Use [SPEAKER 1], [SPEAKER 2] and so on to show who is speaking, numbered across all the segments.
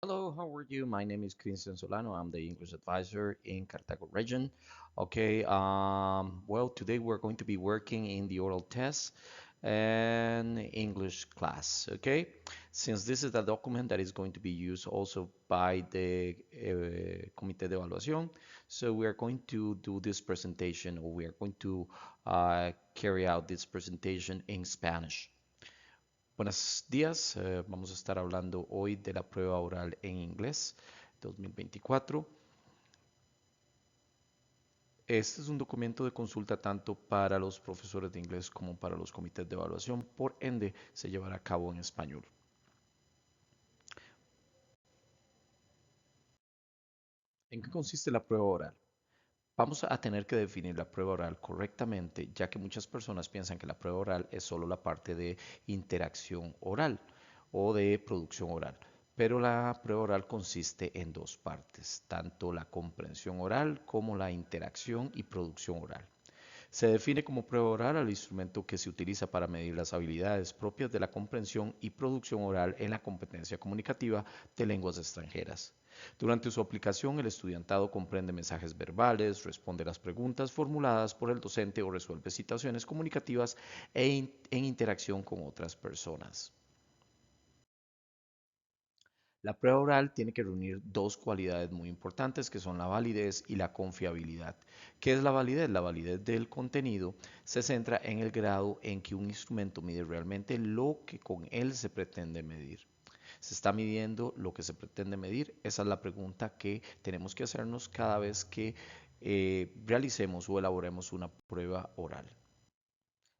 [SPEAKER 1] Hello, how are you? My name is Christian Solano. I'm the English advisor in Cartago region. Okay, well, today we're going to be working in the oral test and English class. Okay, since this is a document that is going to be used also by the Comité de Evaluación, so we are going to do this presentation, or we are going to carry out this presentation in Spanish. Buenos días, vamos a estar hablando hoy de la prueba oral en inglés 2024. Este es un documento de consulta tanto para los profesores de inglés como para los comités de evaluación, por ende se llevará a cabo en español. ¿En qué consiste la prueba oral? Vamos a tener que definir la prueba oral correctamente, ya que muchas personas piensan que la prueba oral es solo la parte de interacción oral o de producción oral. Pero la prueba oral consiste en dos partes, tanto la comprensión oral como la interacción y producción oral. Se define como prueba oral al instrumento que se utiliza para medir las habilidades propias de la comprensión y producción oral en la competencia comunicativa de lenguas extranjeras. Durante su aplicación, el estudiantado comprende mensajes verbales, responde las preguntas formuladas por el docente o resuelve situaciones comunicativas en interacción con otras personas. La prueba oral tiene que reunir dos cualidades muy importantes que son la validez y la confiabilidad. ¿Qué es la validez? La validez del contenido se centra en el grado en que un instrumento mide realmente lo que con él se pretende medir. ¿Se está midiendo lo que se pretende medir? Esa es la pregunta que tenemos que hacernos cada vez que realicemos o elaboremos una prueba oral.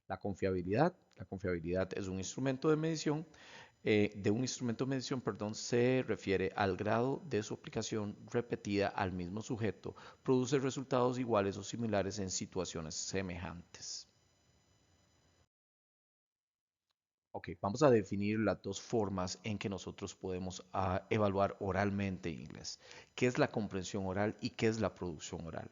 [SPEAKER 1] La confiabilidad es un instrumento de un instrumento de medición, perdón, se refiere al grado de su aplicación repetida al mismo sujeto, produce resultados iguales o similares en situaciones semejantes. Ok, vamos a definir las dos formas en que nosotros podemos evaluar oralmente inglés. ¿Qué es la comprensión oral y qué es la producción oral?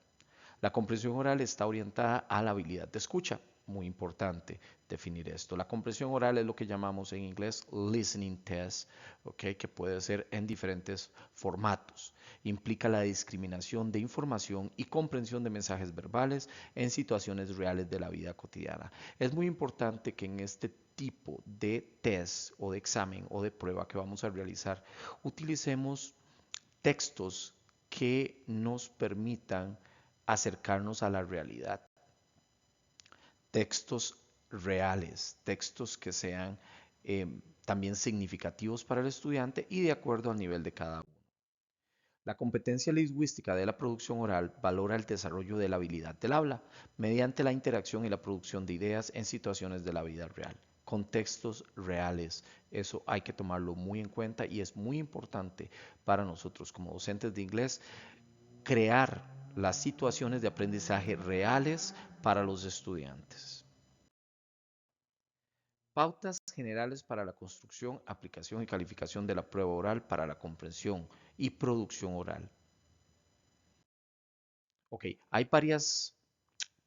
[SPEAKER 1] La comprensión oral está orientada a la habilidad de escucha. Muy importante definir esto. La comprensión oral es lo que llamamos en inglés listening test, ¿okay? Que puede ser en diferentes formatos. Implica la discriminación de información y comprensión de mensajes verbales en situaciones reales de la vida cotidiana. Es muy importante que en este tipo de test o de examen o de prueba que vamos a realizar utilicemos textos que nos permitan acercarnos a la realidad. Textos reales, textos que sean también significativos para el estudiante y de acuerdo al nivel de cada uno. La competencia lingüística de la producción oral valora el desarrollo de la habilidad del habla mediante la interacción y la producción de ideas en situaciones de la vida real, contextos reales. Eso hay que tomarlo muy en cuenta y es muy importante para nosotros como docentes de inglés crear las situaciones de aprendizaje reales para los estudiantes. Pautas generales para la construcción, aplicación y calificación de la prueba oral para la comprensión y producción oral. Ok, hay varias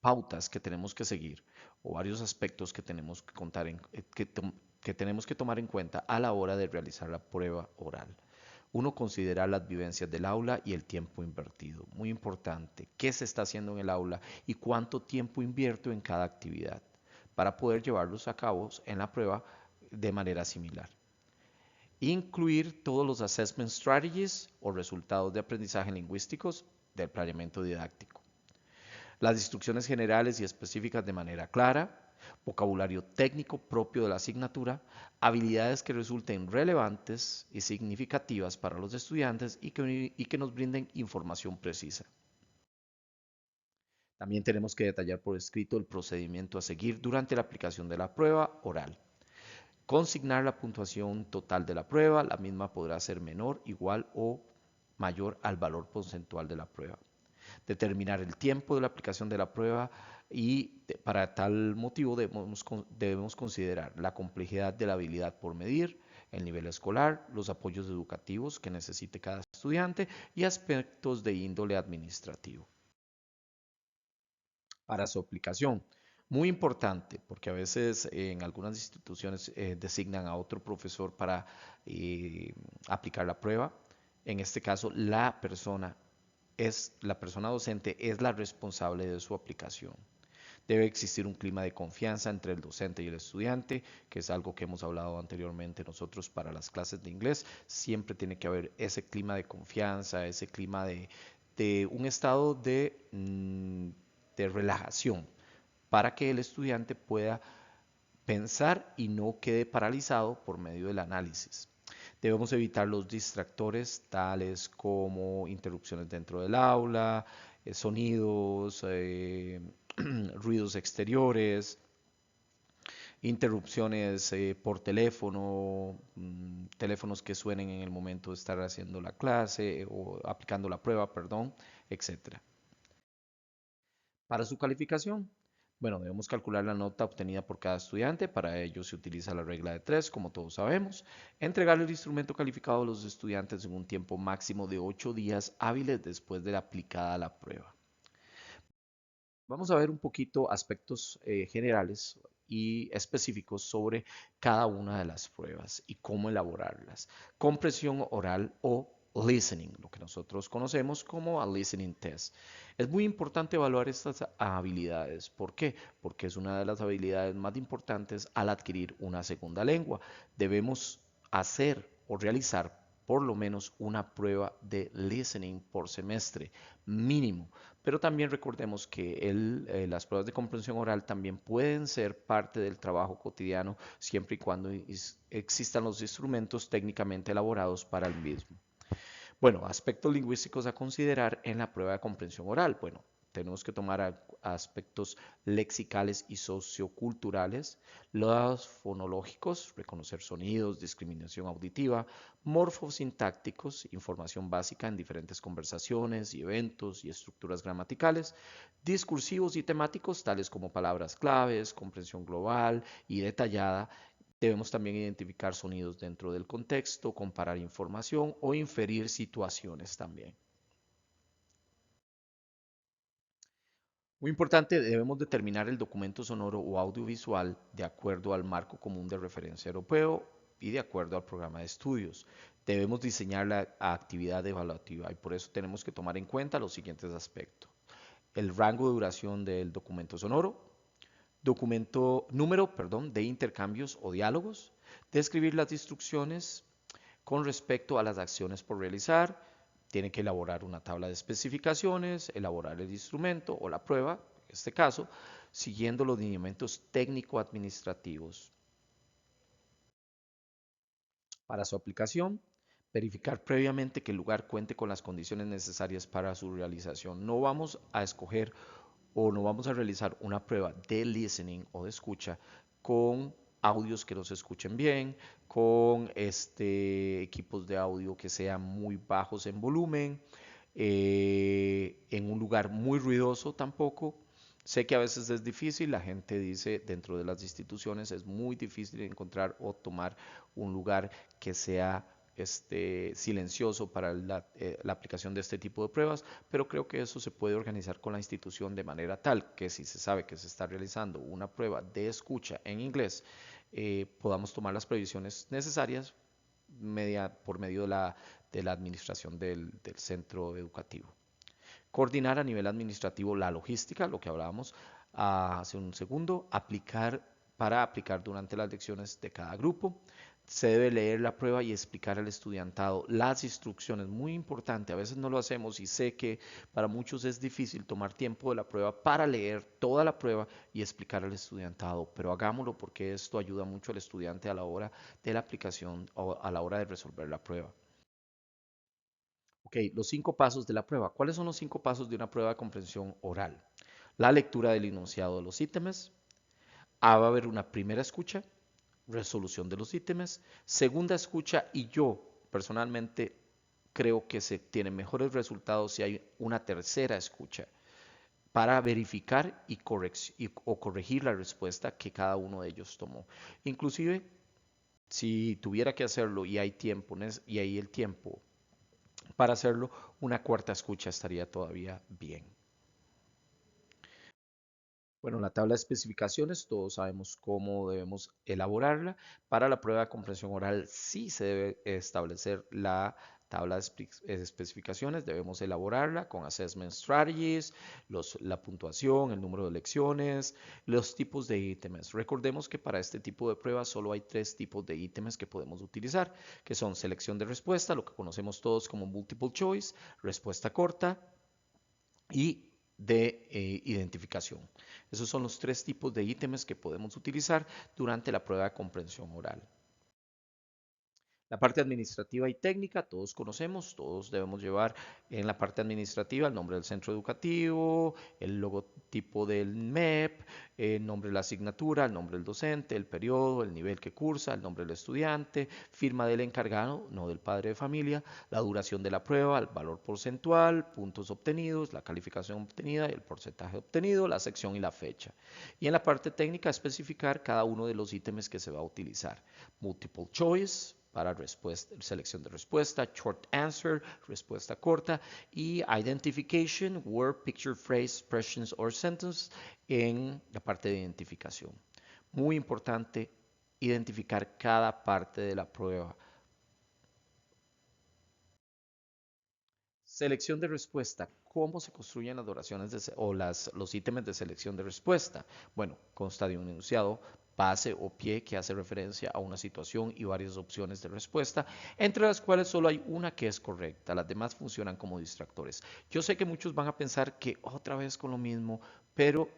[SPEAKER 1] pautas que tenemos que seguir o varios aspectos que tenemos que que tenemos que tomar en cuenta a la hora de realizar la prueba oral. Uno, considera las vivencias del aula y el tiempo invertido. Muy importante, qué se está haciendo en el aula y cuánto tiempo invierto en cada actividad para poder llevarlos a cabo en la prueba de manera similar. Incluir todos los assessment strategies o resultados de aprendizaje lingüísticos del planeamiento didáctico. Las instrucciones generales y específicas de manera clara, vocabulario técnico propio de la asignatura, habilidades que resulten relevantes y significativas para los estudiantes y que nos brinden información precisa. También tenemos que detallar por escrito el procedimiento a seguir durante la aplicación de la prueba oral. Consignar la puntuación total de la prueba, la misma podrá ser menor, igual o mayor al valor porcentual de la prueba. Determinar el tiempo de la aplicación de la prueba y para tal motivo debemos considerar la complejidad de la habilidad por medir, el nivel escolar, los apoyos educativos que necesite cada estudiante y aspectos de índole administrativo para su aplicación. Muy importante, porque a veces en algunas instituciones designan a otro profesor para aplicar la prueba. En este caso, la persona docente es la responsable de su aplicación. Debe existir un clima de confianza entre el docente y el estudiante, que es algo que hemos hablado anteriormente nosotros para las clases de inglés. Siempre tiene que haber ese clima de confianza, ese clima de un estado de relajación para que el estudiante pueda pensar y no quede paralizado por medio del análisis. Debemos evitar los distractores tales como interrupciones dentro del aula, sonidos, ruidos exteriores, interrupciones por teléfono, teléfonos que suenen en el momento de estar haciendo la clase o aplicando la prueba, perdón, etcétera. Para su calificación, bueno, debemos calcular la nota obtenida por cada estudiante. Para ello se utiliza la regla de 3, como todos sabemos. Entregar el instrumento calificado a los estudiantes en un tiempo máximo de 8 días hábiles después de la aplicada la prueba. Vamos a ver un poquito aspectos generales y específicos sobre cada una de las pruebas y cómo elaborarlas. Comprensión oral o listening, lo que nosotros conocemos como a listening test. Es muy importante evaluar estas habilidades. ¿Por qué? Porque es una de las habilidades más importantes al adquirir una segunda lengua. Debemos hacer o realizar por lo menos una prueba de listening por semestre mínimo. Pero también recordemos que las pruebas de comprensión oral también pueden ser parte del trabajo cotidiano siempre y cuando existan los instrumentos técnicamente elaborados para el mismo. Bueno, aspectos lingüísticos a considerar en la prueba de comprensión oral. Bueno, tenemos que tomar aspectos lexicales y socioculturales, los fonológicos, reconocer sonidos, discriminación auditiva, morfosintácticos, información básica en diferentes conversaciones y eventos y estructuras gramaticales, discursivos y temáticos, tales como palabras claves, comprensión global y detallada. Debemos también identificar sonidos dentro del contexto, comparar información o inferir situaciones también. Muy importante, debemos determinar el documento sonoro o audiovisual de acuerdo al marco común de referencia europeo y de acuerdo al programa de estudios. Debemos diseñar la actividad evaluativa y por eso tenemos que tomar en cuenta los siguientes aspectos. El rango de duración del documento sonoro, número, perdón, de intercambios o diálogos, describir las instrucciones con respecto a las acciones por realizar, tiene que elaborar una tabla de especificaciones, elaborar el instrumento o la prueba, en este caso, siguiendo los lineamientos técnico-administrativos. Para su aplicación, verificar previamente que el lugar cuente con las condiciones necesarias para su realización. No vamos a escoger o no vamos a realizar una prueba de listening o de escucha con audios que no se escuchen bien, con equipos de audio que sean muy bajos en volumen, en un lugar muy ruidoso tampoco. Sé que a veces es difícil, la gente dice dentro de las instituciones es muy difícil encontrar o tomar un lugar que sea silencioso para la aplicación de este tipo de pruebas, pero creo que eso se puede organizar con la institución de manera tal que si se sabe que se está realizando una prueba de escucha en inglés, podamos tomar las previsiones necesarias por medio de la administración del centro educativo. Coordinar a nivel administrativo la logística, lo que hablábamos hace un segundo, para aplicar durante las lecciones de cada grupo. Se debe leer la prueba y explicar al estudiantado las instrucciones, muy importante, a veces no lo hacemos y sé que para muchos es difícil tomar tiempo de la prueba para leer toda la prueba y explicar al estudiantado, pero hagámoslo porque esto ayuda mucho al estudiante a la hora de la aplicación o a la hora de resolver la prueba. Ok, los 5 pasos de la prueba. ¿Cuáles son los 5 pasos de una prueba de comprensión oral? La lectura del enunciado de los ítems. Va a haber una primera escucha, resolución de los ítems, segunda escucha y yo personalmente creo que se tienen mejores resultados si hay una tercera escucha para verificar o corregir la respuesta que cada uno de ellos tomó. Inclusive, si tuviera que hacerlo y hay tiempo y hay el tiempo para hacerlo, una cuarta escucha estaría todavía bien. Bueno, la tabla de especificaciones, todos sabemos cómo debemos elaborarla. Para la prueba de comprensión oral sí se debe establecer la tabla de especificaciones debemos elaborarla con assessment strategies, la puntuación, el número de lecciones, los tipos de ítems. Recordemos que para este tipo de pruebas solo hay tres tipos de ítems que podemos utilizar, que son selección de respuesta, lo que conocemos todos como multiple choice, respuesta corta y de identificación. Esos son los tres tipos de ítems que podemos utilizar durante la prueba de comprensión oral. La parte administrativa y técnica, todos conocemos, todos debemos llevar en la parte administrativa el nombre del centro educativo, el logotipo del MEP, el nombre de la asignatura, el nombre del docente, el periodo, el nivel que cursa, el nombre del estudiante, firma del encargado, no del padre de familia, la duración de la prueba, el valor porcentual, puntos obtenidos, la calificación obtenida, el porcentaje obtenido, la sección y la fecha. Y en la parte técnica especificar cada uno de los ítems que se va a utilizar. Multiple choice, para selección de respuesta, short answer, respuesta corta, y identification, word, picture, phrase, expressions or sentence en la parte de identificación. Muy importante identificar cada parte de la prueba. Selección de respuesta. ¿Cómo se construyen las oraciones o los ítems de selección de respuesta? Bueno, consta de un enunciado, base o pie que hace referencia a una situación y varias opciones de respuesta, entre las cuales solo hay una que es correcta. Las demás funcionan como distractores. Yo sé que muchos van a pensar que otra vez con lo mismo, pero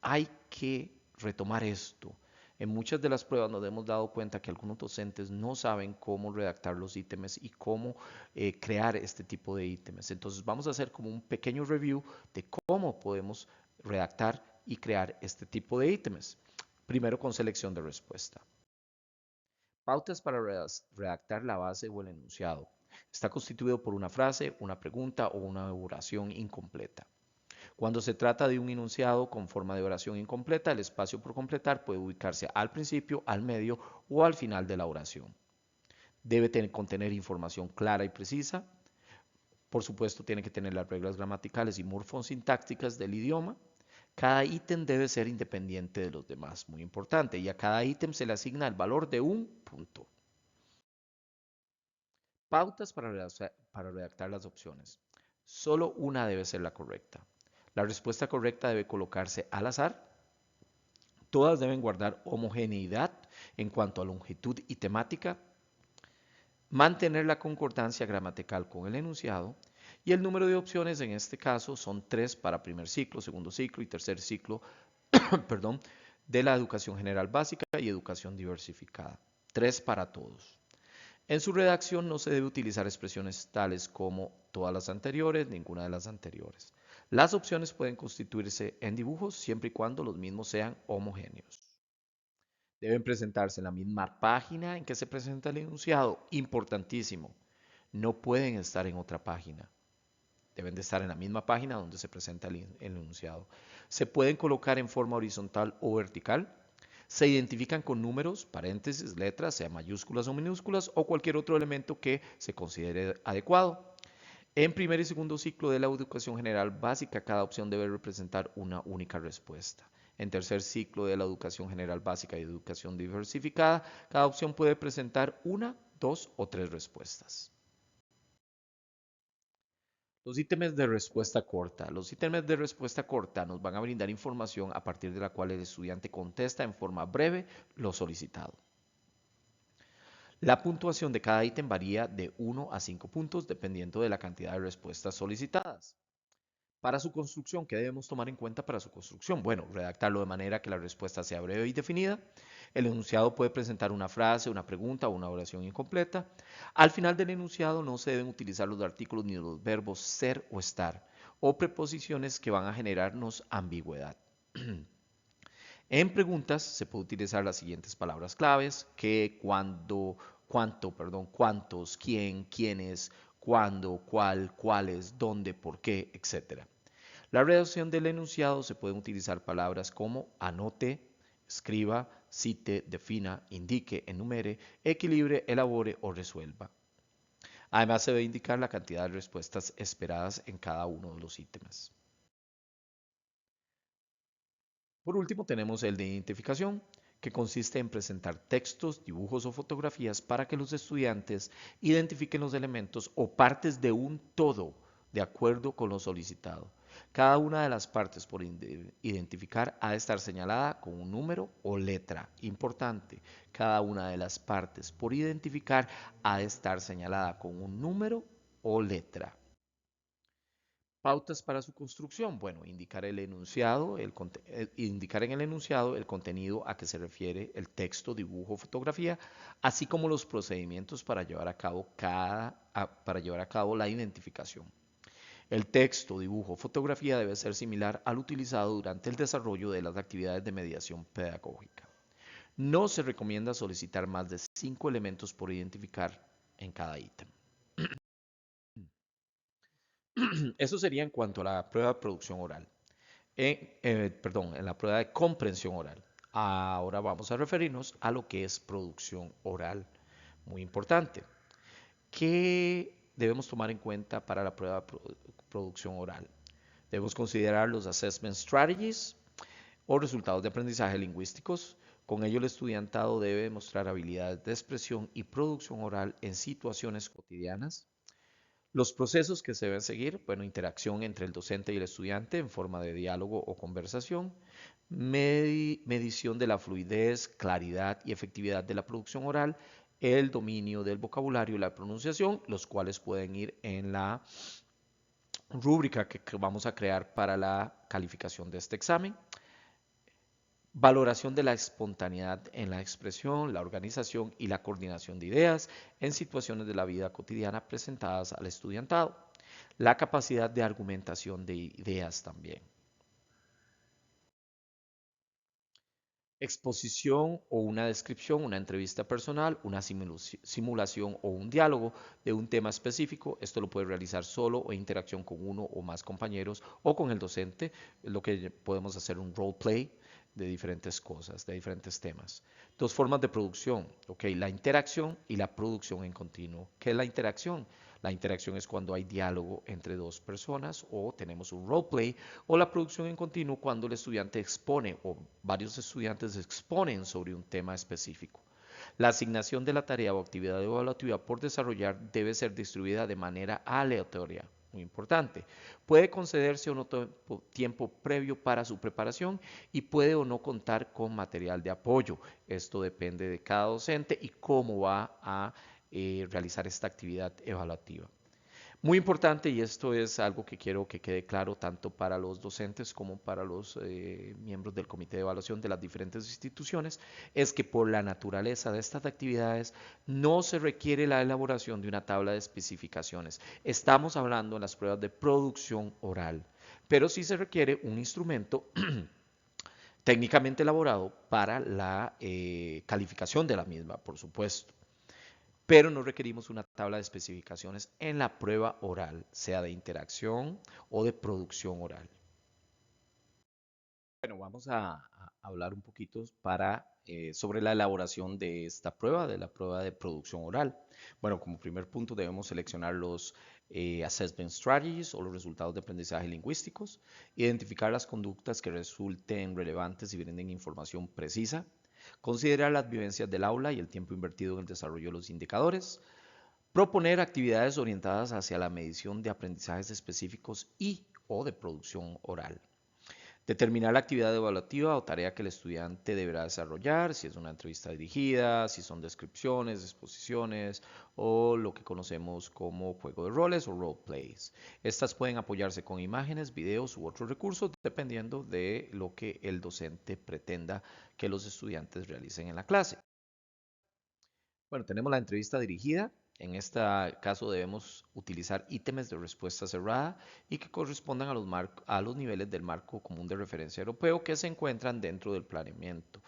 [SPEAKER 1] hay que retomar esto. En muchas de las pruebas nos hemos dado cuenta que algunos docentes no saben cómo redactar los ítems y cómo crear este tipo de ítems. Entonces vamos a hacer como un pequeño review de cómo podemos redactar y crear este tipo de ítems. Primero con selección de respuesta. Pautas para redactar la base o el enunciado. Está constituido por una frase, una pregunta o una oración incompleta. Cuando se trata de un enunciado con forma de oración incompleta, el espacio por completar puede ubicarse al principio, al medio o al final de la oración. Debe contener información clara y precisa. Por supuesto, tiene que tener las reglas gramaticales y morfosintácticas del idioma. Cada ítem debe ser independiente de los demás, muy importante, y a cada ítem se le asigna el valor de un punto. Pautas para redactar las opciones. Solo una debe ser la correcta. La respuesta correcta debe colocarse al azar. Todas deben guardar homogeneidad en cuanto a longitud y temática. Mantener la concordancia gramatical con el enunciado. Y el número de opciones en este caso son 3 para primer ciclo, segundo ciclo y tercer ciclo perdón, de la educación general básica y educación diversificada. 3 para todos. En su redacción no se debe utilizar expresiones tales como todas las anteriores, ninguna de las anteriores. Las opciones pueden constituirse en dibujos siempre y cuando los mismos sean homogéneos. Deben presentarse en la misma página en que se presenta el enunciado. Importantísimo. No pueden estar en otra página. Deben de estar en la misma página donde se presenta el enunciado. Se pueden colocar en forma horizontal o vertical. Se identifican con números, paréntesis, letras, sea mayúsculas o minúsculas, o cualquier otro elemento que se considere adecuado. En primer y segundo ciclo de la educación general básica, cada opción debe representar una única respuesta. En tercer ciclo de la educación general básica y educación diversificada, cada opción puede presentar una, dos o tres respuestas. Los ítems de respuesta corta. Los ítems de respuesta corta nos van a brindar información a partir de la cual el estudiante contesta en forma breve lo solicitado. La puntuación de cada ítem varía de 1 a 5 puntos dependiendo de la cantidad de respuestas solicitadas. Para su construcción, ¿qué debemos tomar en cuenta para su construcción? Bueno, redactarlo de manera que la respuesta sea breve y definida. El enunciado puede presentar una frase, una pregunta o una oración incompleta. Al final del enunciado no se deben utilizar los artículos ni los verbos ser o estar o preposiciones que van a generarnos ambigüedad. En preguntas se puede utilizar las siguientes palabras claves: qué, cuándo, cuánto, perdón, cuántos, quién, quiénes, cuándo, cuál, cuáles, dónde, por qué, etc. La redacción del enunciado se pueden utilizar palabras como anote, escriba, cite, defina, indique, enumere, equilibre, elabore o resuelva. Además se debe indicar la cantidad de respuestas esperadas en cada uno de los ítems. Por último tenemos el de identificación, que consiste en presentar textos, dibujos o fotografías para que los estudiantes identifiquen los elementos o partes de un todo de acuerdo con lo solicitado. Cada una de las partes por identificar ha de estar señalada con un número o letra. Importante, cada una de las partes por identificar ha de estar señalada con un número o letra. Pautas para su construcción. Bueno, indicar el enunciado, indicar en el enunciado el contenido a que se refiere el texto, dibujo, fotografía, así como los procedimientos para llevar a cabo la identificación. El texto, dibujo, fotografía debe ser similar al utilizado durante el desarrollo de las actividades de mediación pedagógica. No se recomienda solicitar más de 5 elementos por identificar en cada ítem. Eso sería en cuanto a la prueba de producción oral. En la prueba de comprensión oral. Ahora vamos a referirnos a lo que es producción oral. Muy importante. ¿Qué debemos tomar en cuenta para la prueba de producción oral? Debemos considerar los assessment strategies o resultados de aprendizaje lingüísticos. Con ello, el estudiantado debe demostrar habilidades de expresión y producción oral en situaciones cotidianas. Los procesos que se deben seguir, bueno, interacción entre el docente y el estudiante en forma de diálogo o conversación, medición de la fluidez, claridad y efectividad de la producción oral, el dominio del vocabulario y la pronunciación, los cuales pueden ir en la rúbrica que vamos a crear para la calificación de este examen. Valoración de la espontaneidad en la expresión, la organización y la coordinación de ideas en situaciones de la vida cotidiana presentadas al estudiantado. La capacidad de argumentación de ideas también. Exposición o una descripción, una entrevista personal, una simulación o un diálogo de un tema específico. Esto lo puede realizar solo o en interacción con uno o más compañeros o con el docente, lo que podemos hacer un role play de diferentes cosas, de diferentes temas. Dos formas de producción, ¿ok? La interacción y la producción en continuo. ¿Qué es la interacción? La interacción es cuando hay diálogo entre dos personas o tenemos un roleplay, o la producción en continuo cuando el estudiante expone o varios estudiantes exponen sobre un tema específico. La asignación de la tarea o actividad evaluativa por desarrollar debe ser distribuida de manera aleatoria. Muy importante. Puede concederse o no tiempo previo para su preparación y puede o no contar con material de apoyo. Esto depende de cada docente y cómo va a realizar esta actividad evaluativa. Muy importante, y esto es algo que quiero que quede claro tanto para los docentes como para los miembros del comité de evaluación de las diferentes instituciones, es que por la naturaleza de estas actividades no se requiere la elaboración de una tabla de especificaciones. Estamos hablando en las pruebas de producción oral, pero sí se requiere un instrumento técnicamente elaborado para la calificación de la misma, por supuesto, pero no requerimos una tabla de especificaciones en la prueba oral, sea de interacción o de producción oral. Bueno, vamos a hablar un poquito sobre la elaboración de esta prueba, de la prueba de producción oral. Bueno, como primer punto debemos seleccionar los assessment strategies o los resultados de aprendizaje lingüísticos, identificar las conductas que resulten relevantes y brinden información precisa, considerar las vivencias del aula y el tiempo invertido en el desarrollo de los indicadores, proponer actividades orientadas hacia la medición de aprendizajes específicos y o de producción oral. Determinar la actividad evaluativa o tarea que el estudiante deberá desarrollar, si es una entrevista dirigida, si son descripciones, exposiciones o lo que conocemos como juego de roles o role plays. Estas pueden apoyarse con imágenes, videos u otros recursos dependiendo de lo que el docente pretenda que los estudiantes realicen en la clase. Bueno, tenemos la entrevista dirigida. En este caso debemos utilizar ítems de respuesta cerrada y que correspondan a los niveles del marco común de referencia europeo que se encuentran dentro del planeamiento,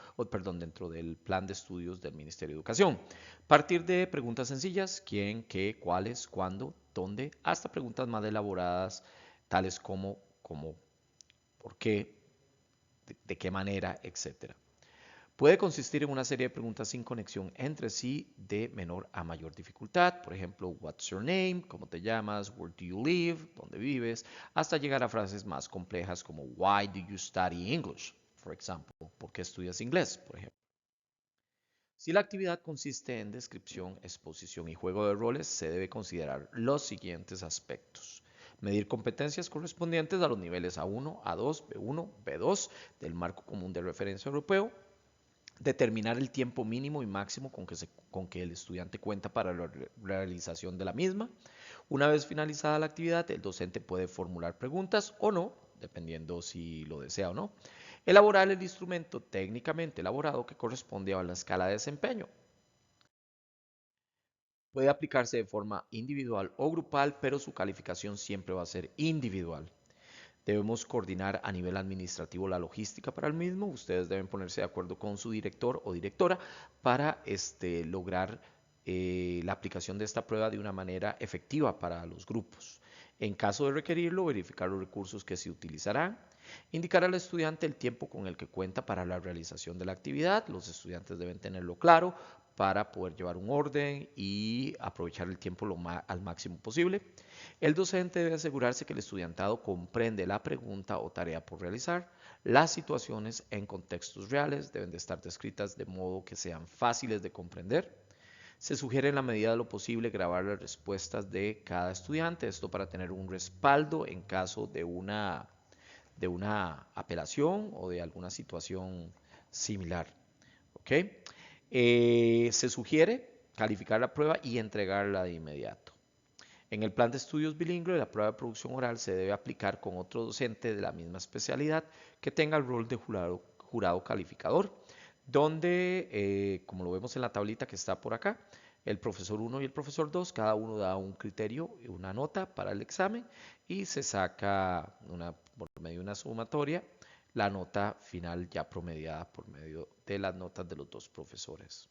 [SPEAKER 1] dentro del plan de estudios del Ministerio de Educación. Partir de preguntas sencillas, quién, qué, cuáles, cuándo, dónde, hasta preguntas más elaboradas, tales como cómo, por qué, de qué manera, etcétera. Puede consistir en una serie de preguntas sin conexión entre sí de menor a mayor dificultad. Por ejemplo, what's your name? ¿Cómo te llamas? Where do you live? ¿Dónde vives? Hasta llegar a frases más complejas como why do you study English? For example, ¿por qué estudias inglés? Por ejemplo. Si la actividad consiste en descripción, exposición y juego de roles, se debe considerar los siguientes aspectos. Medir competencias correspondientes a los niveles A1, A2, B1, B2 del marco común de referencia europeo. Determinar el tiempo mínimo y máximo con que el estudiante cuenta para la realización de la misma. Una vez finalizada la actividad, el docente puede formular preguntas o no, dependiendo si lo desea o no. Elaborar el instrumento técnicamente elaborado que corresponde a la escala de desempeño. Puede aplicarse de forma individual o grupal, pero su calificación siempre va a ser individual. Debemos coordinar a nivel administrativo la logística para el mismo. Ustedes deben ponerse de acuerdo con su director o directora para lograr la aplicación de esta prueba de una manera efectiva para los grupos. En caso de requerirlo, verificar los recursos que se utilizarán. Indicar al estudiante el tiempo con el que cuenta para la realización de la actividad. Los estudiantes deben tenerlo claro para poder llevar un orden y aprovechar el tiempo al máximo posible. El docente debe asegurarse que el estudiantado comprende la pregunta o tarea por realizar. Las situaciones en contextos reales deben de estar descritas de modo que sean fáciles de comprender. Se sugiere en la medida de lo posible grabar las respuestas de cada estudiante, esto para tener un respaldo en caso de una apelación o de alguna situación similar. ¿Okay? Se sugiere calificar la prueba y entregarla de inmediato. En el plan de estudios bilingüe, la prueba de producción oral se debe aplicar con otro docente de la misma especialidad que tenga el rol de jurado calificador, donde, como lo vemos en la tablita que está por acá, el profesor 1 y el profesor 2, cada uno da un criterio y una nota para el examen y se saca por medio de una sumatoria la nota final ya promediada por medio de las notas de los dos profesores.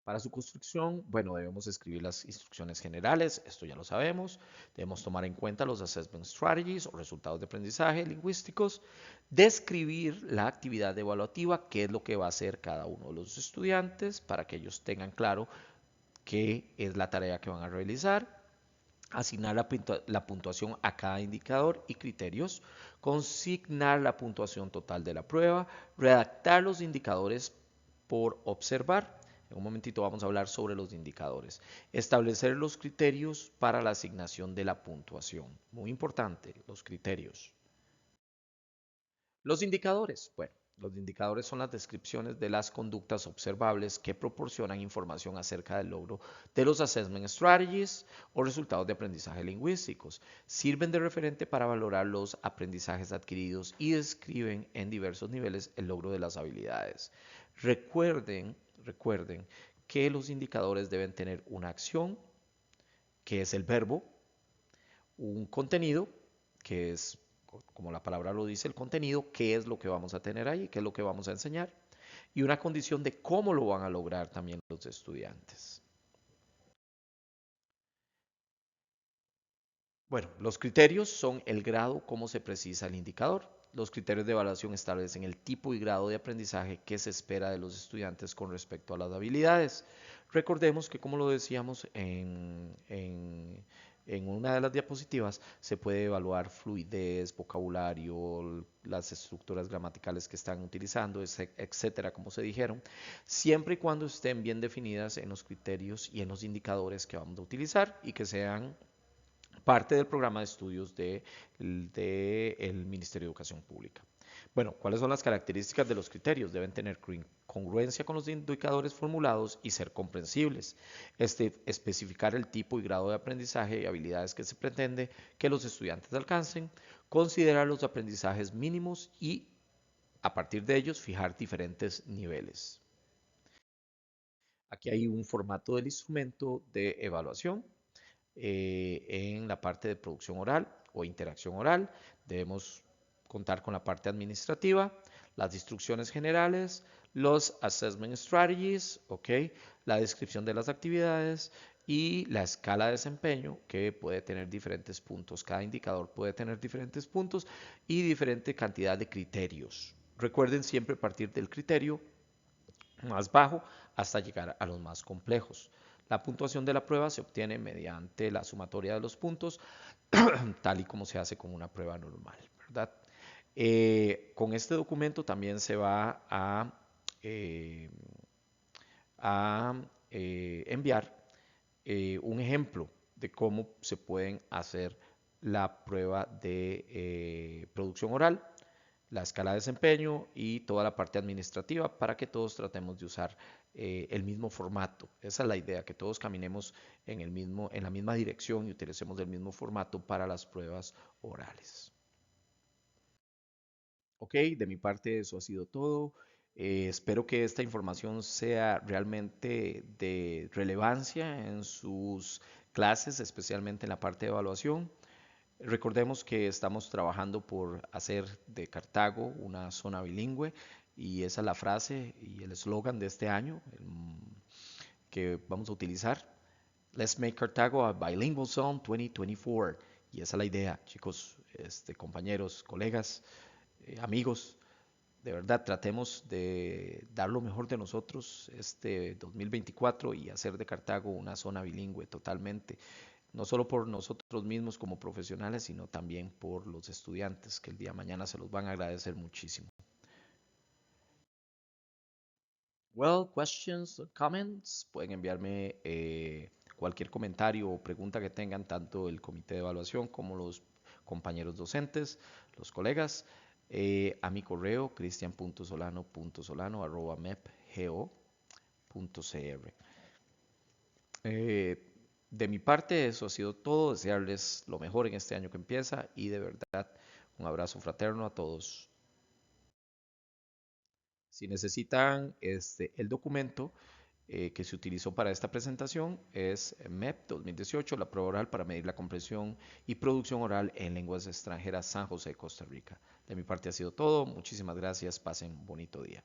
[SPEAKER 1] Para su construcción, bueno, debemos escribir las instrucciones generales, esto ya lo sabemos. Debemos tomar en cuenta los assessment strategies o resultados de aprendizaje lingüísticos. Describir la actividad evaluativa, qué es lo que va a hacer cada uno de los estudiantes para que ellos tengan claro qué es la tarea que van a realizar. Asignar la puntuación a cada indicador y criterios. Consignar la puntuación total de la prueba. Redactar los indicadores por observar. En un momentito vamos a hablar sobre los indicadores. Establecer los criterios para la asignación de la puntuación. Muy importante, los criterios. Los indicadores. Bueno, los indicadores son las descripciones de las conductas observables que proporcionan información acerca del logro de los assessment strategies o resultados de aprendizaje lingüísticos. Sirven de referente para valorar los aprendizajes adquiridos y describen en diversos niveles el logro de las habilidades. Recuerden que los indicadores deben tener una acción, que es el verbo, un contenido, que es, como la palabra lo dice, el contenido, qué es lo que vamos a tener ahí, qué es lo que vamos a enseñar, y una condición de cómo lo van a lograr también los estudiantes. Bueno, los criterios son el grado, cómo se precisa el indicador. Los criterios de evaluación establecen el tipo y grado de aprendizaje que se espera de los estudiantes con respecto a las habilidades. Recordemos que, como lo decíamos en una de las diapositivas, se puede evaluar fluidez, vocabulario, las estructuras gramaticales que están utilizando, etcétera, como se dijeron, siempre y cuando estén bien definidas en los criterios y en los indicadores que vamos a utilizar y que sean parte del programa de estudios del Ministerio de Educación Pública. Bueno, ¿cuáles son las características de los criterios? Deben tener congruencia con los indicadores formulados y ser comprensibles. Especificar el tipo y grado de aprendizaje y habilidades que se pretende que los estudiantes alcancen. Considerar los aprendizajes mínimos y, a partir de ellos, fijar diferentes niveles. Aquí hay un formato del instrumento de evaluación. En la parte de producción oral o interacción oral. Debemos contar con la parte administrativa, las instrucciones generales, los assessment strategies, ¿okay? La descripción de las actividades y la escala de desempeño que puede tener diferentes puntos. Cada indicador puede tener diferentes puntos y diferente cantidad de criterios. Recuerden siempre partir del criterio más bajo hasta llegar a los más complejos. La puntuación de la prueba se obtiene mediante la sumatoria de los puntos, tal y como se hace con una prueba normal, ¿verdad? Con este documento también se va a a enviar un ejemplo de cómo se pueden hacer la prueba de producción oral, la escala de desempeño y toda la parte administrativa para que todos tratemos de usar el mismo formato. Esa es la idea, que todos caminemos en la misma dirección y utilicemos el mismo formato para las pruebas orales. Ok, de mi parte eso ha sido todo. Espero que esta información sea realmente de relevancia en sus clases, especialmente en la parte de evaluación. Recordemos que estamos trabajando por hacer de Cartago una zona bilingüe y esa es la frase y el eslogan de este año que vamos a utilizar. Let's make Cartago a bilingual zone 2024. Y esa es la idea, chicos, compañeros, colegas, amigos. De verdad, tratemos de dar lo mejor de nosotros este 2024 y hacer de Cartago una zona bilingüe totalmente, no solo por nosotros mismos como profesionales, sino también por los estudiantes que el día de mañana se los van a agradecer muchísimo. Well, questions, comments, pueden enviarme cualquier comentario o pregunta que tengan tanto el comité de evaluación como los compañeros docentes, los colegas, a mi correo cristian.solano.solano@mepgo.cr. Eh, de mi parte, eso ha sido todo. Desearles lo mejor en este año que empieza y de verdad un abrazo fraterno a todos. Si necesitan el documento que se utilizó para esta presentación es MEP 2018, la prueba oral para medir la comprensión y producción oral en lenguas extranjeras San José, Costa Rica. De mi parte ha sido todo. Muchísimas gracias. Pasen un bonito día.